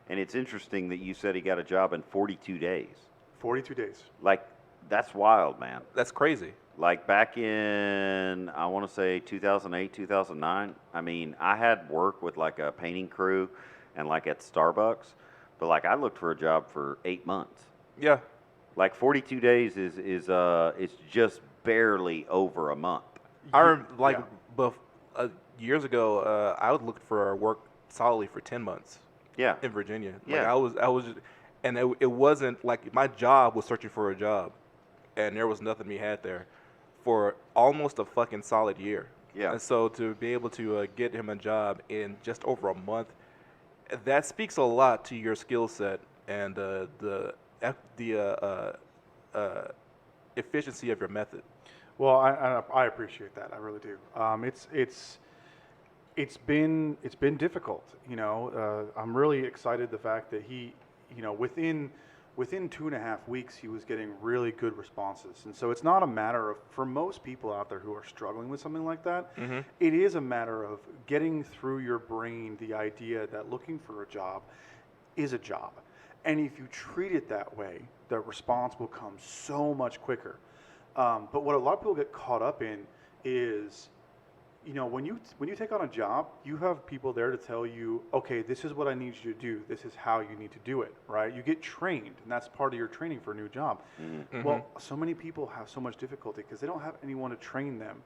And it's interesting that you said he got a job in 42 days. 42 days. Like, that's wild, man. That's crazy. Like, back in, I want to say 2008, 2009, I mean, I had work with, like, a painting crew and, like, at Starbucks. But, like, I looked for a job for 8 months. Yeah. Like, 42 days is it's just barely over a month. I remember, years ago, I would look for work solidly for 10 months. Yeah. in Virginia. Like Yeah. I was, just, and it wasn't like my job was searching for a job, and there was nothing we had there for almost a fucking solid year. Yeah. And so to be able to get him a job in just over a month, that speaks a lot to your skill set and the efficiency of your method. Well, I appreciate that. I really do. It's been difficult. I'm really excited the fact that he, within 2.5 weeks he was getting really good responses, and so it's not a matter of, for most people out there who are struggling with something like that, it is a matter of getting through your brain the idea that looking for a job is a job, and if you treat it that way, the response will come so much quicker. But what a lot of people get caught up in is, when you take on a job, you have people there to tell you, okay, this is what I need you to do. This is how you need to do it, right? You get trained, and that's part of your training for a new job. Well, so many people have so much difficulty because they don't have anyone to train them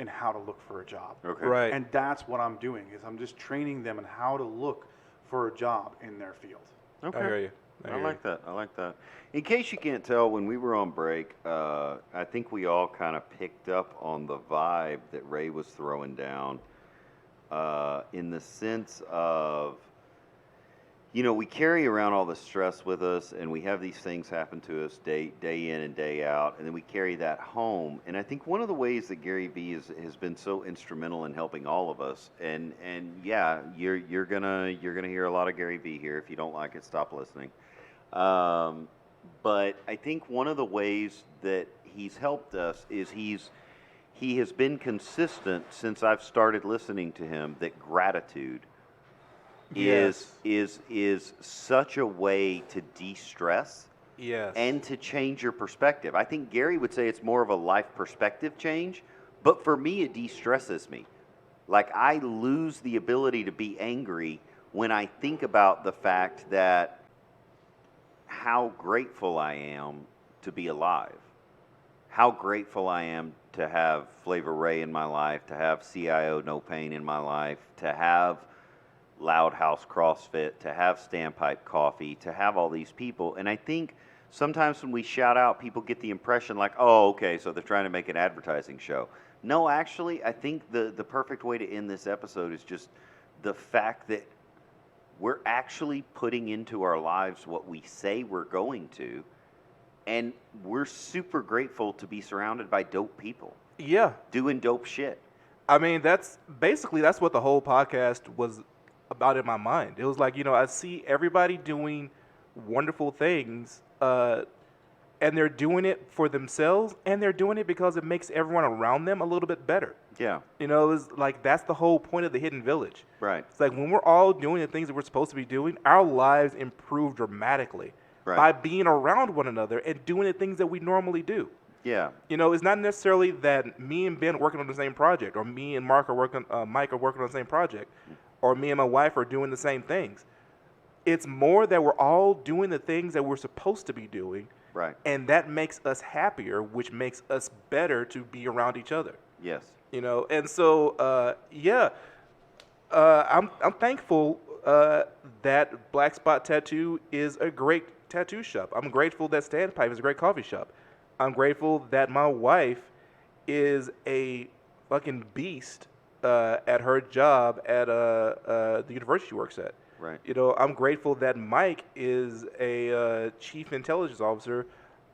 in how to look for a job. Okay. Right. And that's what I'm doing, is I'm just training them in how to look for a job in their field. Okay. I hear you. I like that. I like that. In case you can't tell, when we were on break, I think we all kind of picked up on the vibe that Ray was throwing down, in the sense of, we carry around all the stress with us, and we have these things happen to us day in and day out, and then we carry that home. And I think one of the ways that Gary Vee has been so instrumental in helping all of us, and yeah, you're gonna hear a lot of Gary Vee here. If you don't like it, stop listening. But I think one of the ways that he's helped us is he has been consistent since I've started listening to him, that gratitude Yes. is such a way to de-stress Yes. and to change your perspective. I think Gary would say it's more of a life perspective change, but for me it de-stresses me. Like, I lose the ability to be angry when I think about the fact that how grateful I am to be alive. How grateful I am to have Flavor Ray in my life, to have CIO No Pain in my life, to have Loud House CrossFit, to have Standpipe Coffee, to have all these people. And I think sometimes when we shout out, people get the impression like, oh, okay, so they're trying to make an advertising show. No, actually, I think the perfect way to end this episode is just the fact that we're actually putting into our lives what we say we're going to, and we're super grateful to be surrounded by dope people Yeah. doing dope shit. I mean, that's what the whole podcast was about in my mind. It was like, I see everybody doing wonderful things, and they're doing it for themselves, and they're doing it because it makes everyone around them a little bit better. Yeah, It's like that's the whole point of the Hidden Village. right. It's like when we're all doing the things that we're supposed to be doing, our lives improve dramatically Right. by being around one another and doing the things that we normally do. Yeah, It's not necessarily that me and Ben are working on the same project, or me and Mike are working on the same project, or me and my wife are doing the same things. It's more that we're all doing the things that we're supposed to be doing, right. and that makes us happier, which makes us better to be around each other. Yes. And so yeah, I'm thankful that Black Spot Tattoo is a great tattoo shop. I'm grateful that Standpipe is a great coffee shop. I'm grateful that my wife is a fucking beast at her job at the university she works at. Right. I'm grateful that Mike is a chief intelligence officer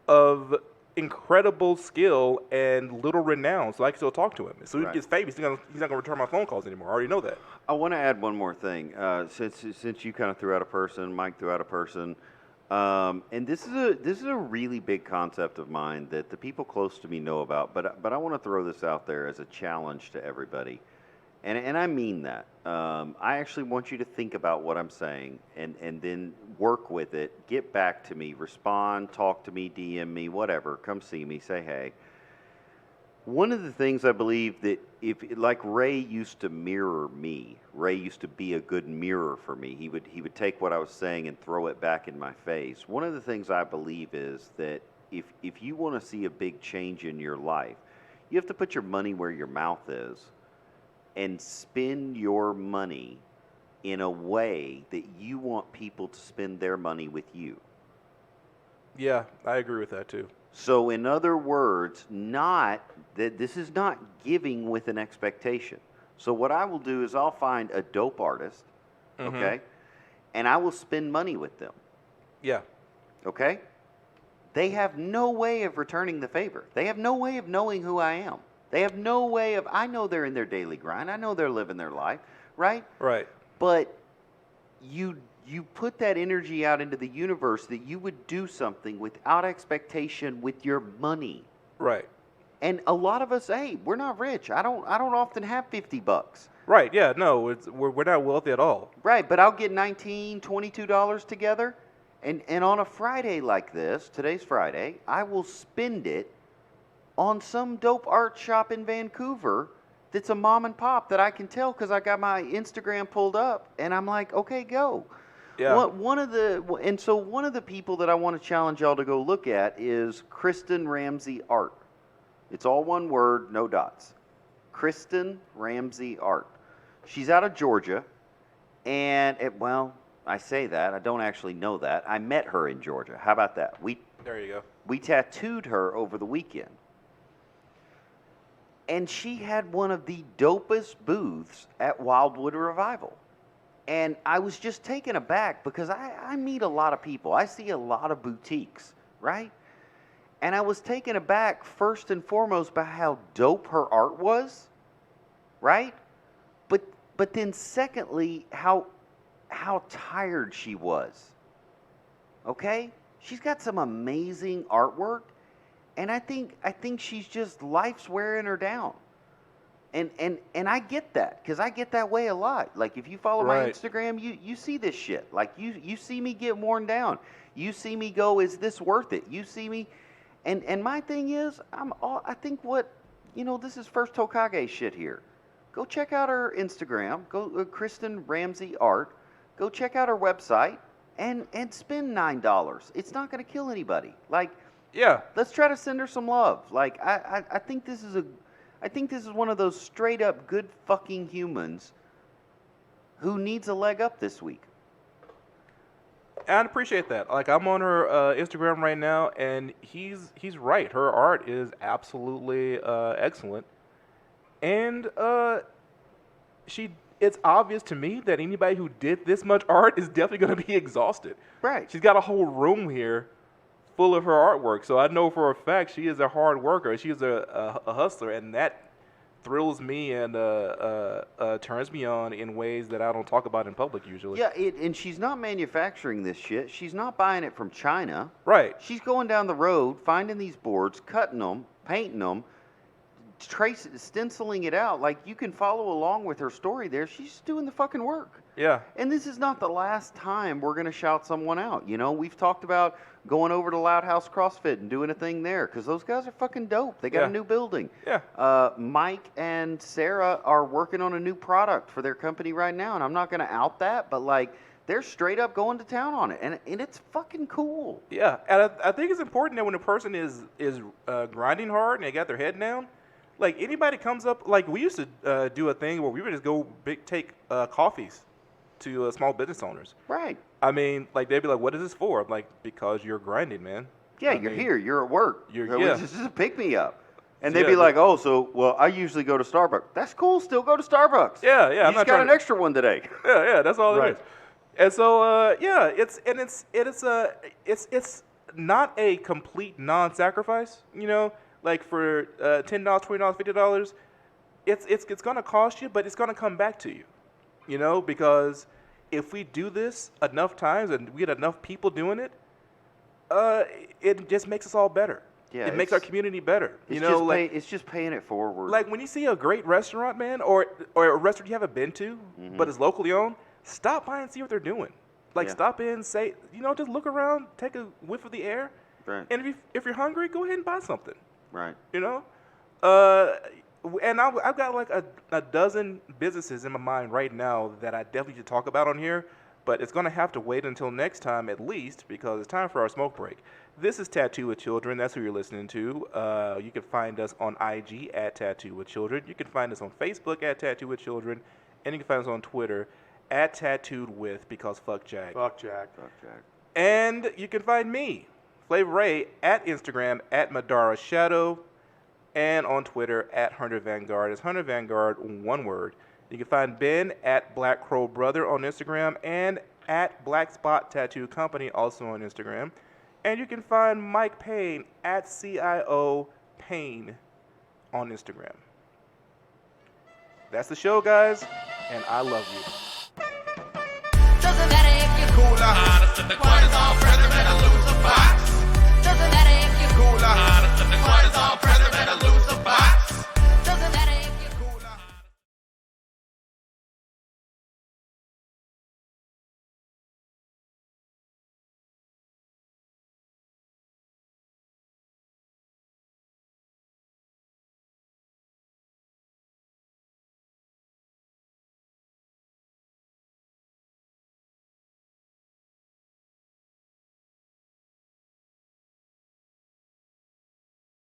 of incredible skill and little renown, so I can still talk to him. As soon as Right. he gets famous, he's not going to return my phone calls anymore. I already know that. I want to add one more thing. Since you kind of threw out a person, Mike threw out a person, and this is a really big concept of mine that the people close to me know about. But I want to throw this out there as a challenge to everybody, and I mean that. I actually want you to think about what I'm saying and then work with it. Get back to me, respond, talk to me, DM me, whatever. Come see me, say hey. One of the things I believe that like Ray used to mirror me, Ray used to be a good mirror for me. He would take what I was saying and throw it back in my face. One of the things I believe is that if you want to see a big change in your life, you have to put your money where your mouth is and spend your money in a way that you want people to spend their money with you. Yeah, I agree with that too. So, in other words, not that this is not giving with an expectation. So, what I will do is I'll find a dope artist, okay, and I will spend money with them, Yeah. okay? They have no way of returning the favor. They have no way of knowing who I am. They have no way of, I know they're in their daily grind. I know they're living their life, right? Right. But you put that energy out into the universe that you would do something without expectation with your money. Right. And a lot of us, hey, we're not rich. I don't often have $50. Right. Yeah. No, we're not wealthy at all. Right, but I'll get $19, $22 together, and on a Friday like this, today's Friday, I will spend it on some dope art shop in Vancouver that's a mom and pop that I can tell because I got my Instagram pulled up, and I'm like, okay, go. Yeah. One of the people that I want to challenge y'all to go look at is Kristen Ramsey Art. It's all one word, no dots. Kristen Ramsey Art. She's out of Georgia, and I say that, I don't actually know that. I met her in Georgia. How about that? There you go. We tattooed her over the weekend. And she had one of the dopest booths at Wildwood Revival. And I was just taken aback because I meet a lot of people. I see a lot of boutiques, right? And I was taken aback first and foremost by how dope her art was, right? But then secondly, how tired she was. Okay? She's got some amazing artwork, and I think she's just, life's wearing her down. And I get that, because I get that way a lot. Like, if you follow my Instagram, you see this shit. Like, you see me get worn down. You see me go, is this worth it? You see me, and my thing is, I think this is first Tokage shit here. Go check out her Instagram. Go Kristen Ramsey Art. Go check out her website and spend $9. It's not going to kill anybody. Like, Yeah. let's try to send her some love. Like, I think this is one of those straight up good fucking humans who needs a leg up this week. And I appreciate that. Like, I'm on her Instagram right now, and he's right. Her art is absolutely excellent, and it's obvious to me that anybody who did this much art is definitely going to be exhausted. Right. She's got a whole room here full of her artwork, so I know for a fact she is a hard worker. She is a hustler, and that thrills me and turns me on in ways that I don't talk about in public usually. Yeah, and she's not manufacturing this shit. She's not buying it from China. Right. She's going down the road, finding these boards, cutting them, painting them, stenciling it out. Like, you can follow along with her story there. She's doing the fucking work. Yeah. And this is not the last time we're going to shout someone out. You know, we've talked about going over to Loud House CrossFit and doing a thing there because those guys are fucking dope. They got a new building. Yeah. Mike and Sarah are working on a new product for their company right now, and I'm not going to out that, but like, they're straight up going to town on it, and it's fucking cool. Yeah, and I think it's important that when a person is grinding hard and they got their head down, like, anybody comes up, like, we used to do a thing where we would just go take coffees to small business owners. Right. I mean, like, they'd be like, what is this for? I'm like, because you're grinding, man. Yeah, you're here. You're at work. This is a pick-me-up. And they'd be like, well, I usually go to Starbucks. That's cool. Still go to Starbucks. Yeah. You just got an extra one today. Yeah, that's all it is. And so, it's not a complete non-sacrifice, you know? Like, for $10, $20, $50, it's going to cost you, but it's going to come back to you, you know? Because if we do this enough times and we get enough people doing it, it just makes us all better. Yeah, it makes our community better. You know, it's just paying it forward. Like, when you see a great restaurant, man, or a restaurant you haven't been to, but it's locally owned, stop by and see what they're doing. Like, stop in, say, you know, just look around, take a whiff of the air. Right. And if you're hungry, go ahead and buy something. Right. You know? And I've got like a dozen businesses in my mind right now that I definitely should talk about on here, but it's going to have to wait until next time at least because it's time for our smoke break. This is Tattoo with Children. That's who you're listening to. You can find us on IG at Tattoo with Children. You can find us on Facebook at Tattoo with Children. And you can find us on Twitter at Tattooed With, because fuck Jack. Fuck Jack. Fuck Jack. And you can find me, Flavor Ray, at Instagram at Madara Shadow, and on Twitter at Hunter Vanguard. It's Hunter Vanguard, one word. You can find Ben at Black Crow Brother on Instagram and at Black Spot Tattoo Company, also on Instagram. And you can find Mike Payne at CIO Payne on Instagram. That's the show, guys, and I love you. Doesn't matter if you're Cooler, hotter than the cortisol, president, a loser box. doesn't matter if you're Cooler, hotter than the cortisol, president, a loser box.